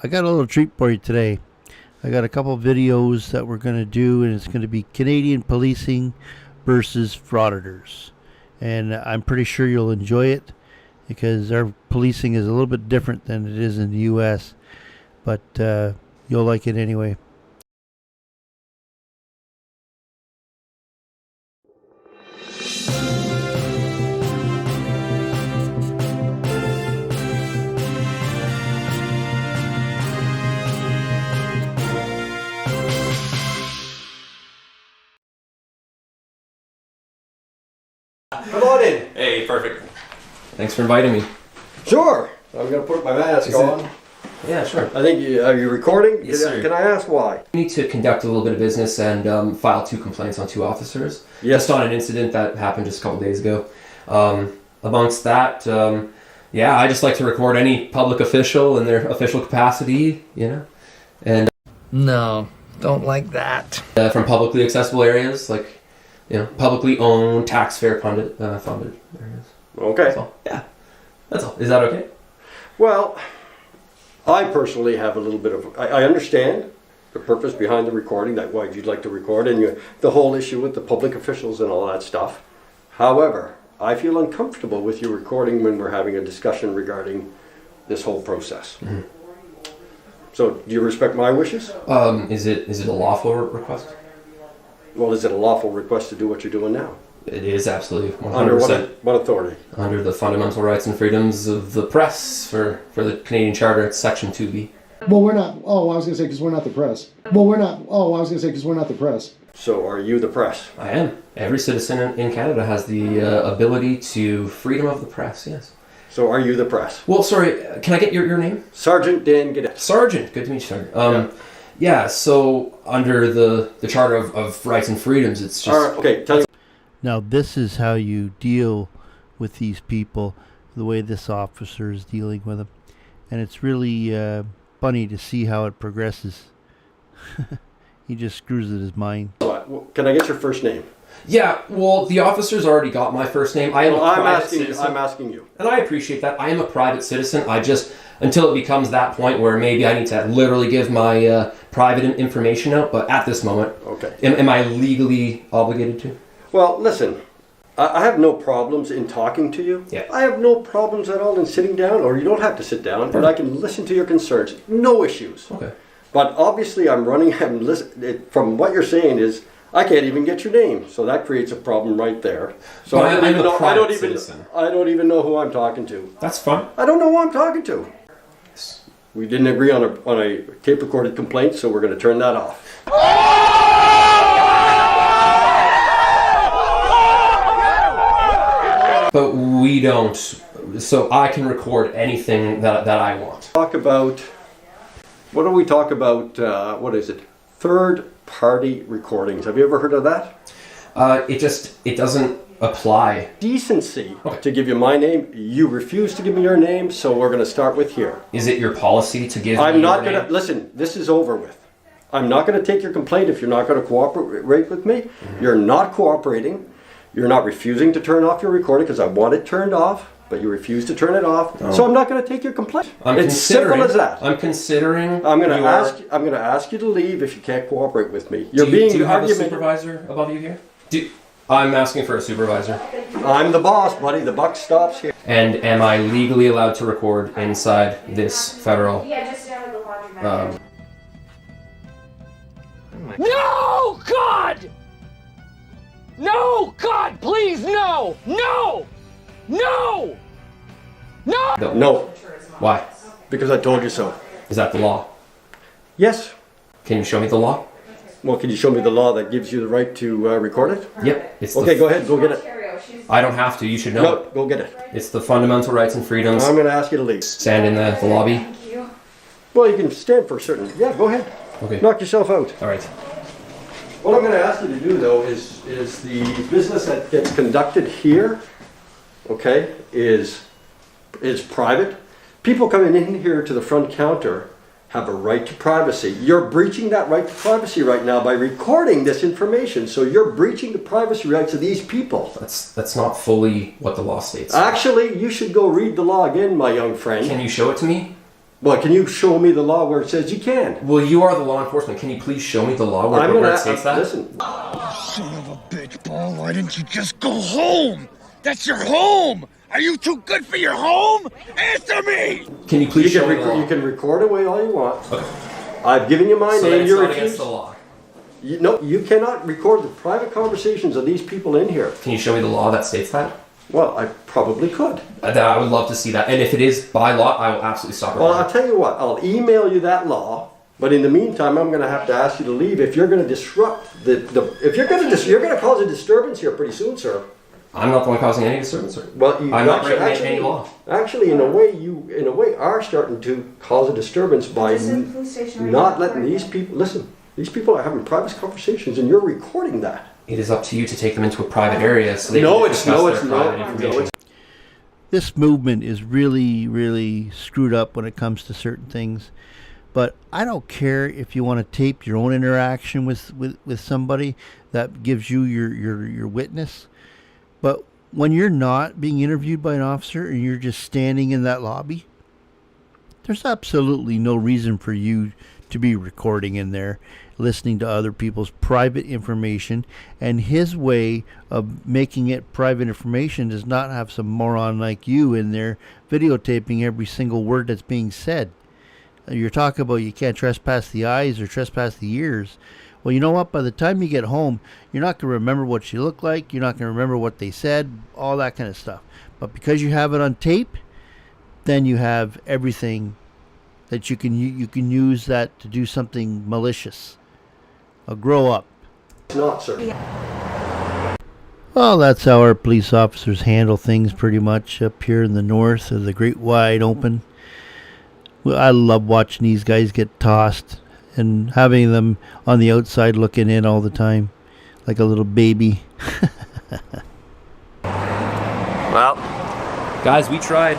I got a little treat for you today. I got a couple of videos that we're going to do, and it's going to be Canadian policing versus frauditors. And I'm pretty sure you'll enjoy it because our policing is a little bit different than it is in the US, but you'll like it anyway. Come on in. Hey, perfect. Thanks for inviting me. Sure. I'm going to put my mask on. Yeah, sure. I think are you recording? Yes, sir. Can I ask why? We need to conduct a little bit of business and file 2 complaints on 2 officers. Yes. Just on an incident that happened just a couple days ago. Amongst that, yeah, I just like to record any public official in their official capacity, you know, and No, don't like that. from publicly accessible areas, like, you know, publicly owned, taxpayer funded areas. Okay. That's all. Yeah, that's all. Is that okay? Well, I personally have a little bit of... I understand the purpose behind the recording, that why you'd like to record, and the whole issue with the public officials and all that stuff. However, I feel uncomfortable with you recording when we're having a discussion regarding this whole process. Mm-hmm. So, do you respect my wishes? Is it a lawful request? Well, is it a lawful request to do what you're doing now? It is absolutely 100%. Under what authority? Under the fundamental rights and freedoms of the press for the Canadian Charter, it's Section 2B. Well, we're not. Oh, I was going to say because we're not the press. Well, we're not. Oh, I was going to say because we're not the press. So, are you the press? I am. Every citizen in Canada has the ability to freedom of the press, yes. So, are you the press? Well, sorry, can I get your name? Sergeant Dan Gadet. Sergeant. Good to meet you, Sergeant. Yeah, so under the Charter of Rights and Freedoms, it's just... Okay, tell you. Now this is how you deal with these people, the way this officer is dealing with them. And it's really funny to see how it progresses. He just screws with his mind. Can I get your first name? Yeah, well, the officer's already got my first name. I am a private citizen. I'm asking you. And I appreciate that. I am a private citizen. I just, until it becomes that point where maybe I need to literally give my private information out, but at this moment, Okay. am I legally obligated to? Well, listen, I have no problems in talking to you. Yeah. I have no problems at all in sitting down, or you don't have to sit down, but I can listen to your concerns. No issues. Okay. But obviously from what you're saying is, I can't even get your name, so that creates a problem right there. So But I'm a private citizen. I don't even know who I'm talking to. That's fine. I don't know who I'm talking to. We didn't agree on a tape recorded complaint, so we're going to turn that off. But we don't, so I can record anything that I want. What do we talk about, what is it? Third-party recordings. Have you ever heard of that? It doesn't apply. Decency Okay. to give you my name. You refuse to give me your name, so we're going to start with here. Is it your policy to give I'm me not your going to, name? listen, this is over with. I'm not going to take your complaint if you're not going to cooperate with me. You're not cooperating. You're not refusing to turn off your recording because I want it turned off, but you refuse to turn it off. So I'm not going to take your complaint. It's simple as that. I'm considering. I'm going to ask you to leave if you can't cooperate with me. You're do being you have a argumentative. supervisor above you here? I'm asking for a supervisor. I'm the boss, buddy. The buck stops here. And am I legally allowed to record inside this federal? Yeah, just down at the laundromat. No, God! No, God, please, no! No! No! No! No, Why? because I told you so. Is that the law? Yes. Can you show me the law? Well, can you show me the law that gives you the right to record it? Yep. It's Okay, go ahead. Go get it. I don't have to. You should know No, it. go get it. It's the fundamental rights and freedoms. I'm going to ask you to leave. Stand in the lobby. Thank you. Well, you can stand for certain. Yeah, go ahead. Okay. Knock yourself out. All right. What I'm going to ask you to do, though, is the business that gets conducted here, okay, is private. People coming in here to the front counter have a right to privacy. You're breaching that right to privacy right now by recording this information. So you're breaching the privacy rights of these people. That's not fully what the law states. Actually, you should go read the law again, my young friend. Can you show it to me? Well, can you show me the law where it says you can? Well, you are the law enforcement. Can you please show me the law where, I'm where gonna it states that? listen. Son of a bitch, Paul, why didn't you just go home? That's your home! Are you too good for your home? Answer me! Can you please You show can, me the law? you can record away all you want. Okay. I've given you my So then name. it's You're not against refused. the law. No, you cannot record the private conversations of these people in here. Can you show me the law that states that? Well, I probably could. I would love to see that. And if it is by law, I will absolutely stop Well, recording. I'll tell you what. I'll email you that law. But in the meantime, I'm going to have to ask you to leave if you're going to disrupt if you're going to cause a disturbance here pretty soon, sir. I'm not the one causing any disturbance, sir. Well, I'm not breaking any law. Actually, in a way, you are starting to cause a disturbance by This is the police station right not now. letting these people listen. These people are having private conversations, and you're recording that. It is up to you to take them into a private area so they No, can it's discuss no, their it's private no, information. no, it's This movement is really, really screwed up when it comes to certain things. But I don't care if you want to tape your own interaction with somebody that gives you your witness. But when you're not being interviewed by an officer and you're just standing in that lobby, there's absolutely no reason for you to be recording in there, listening to other people's private information. And his way of making it private information does not have some moron like you in there videotaping every single word that's being said. You're talking about you can't trespass the eyes or trespass the ears. Well, you know what? By the time you get home, you're not going to remember what you look like. You're not going to remember what they said, all that kind of stuff. But because you have it on tape, then you have everything that you can use that to do something malicious. Grow up. not, sir. Well, that's how our police officers handle things pretty much up here in the north of the great wide open. Well, I love watching these guys get tossed and having them on the outside looking in all the time like a little baby. Well, guys, we tried.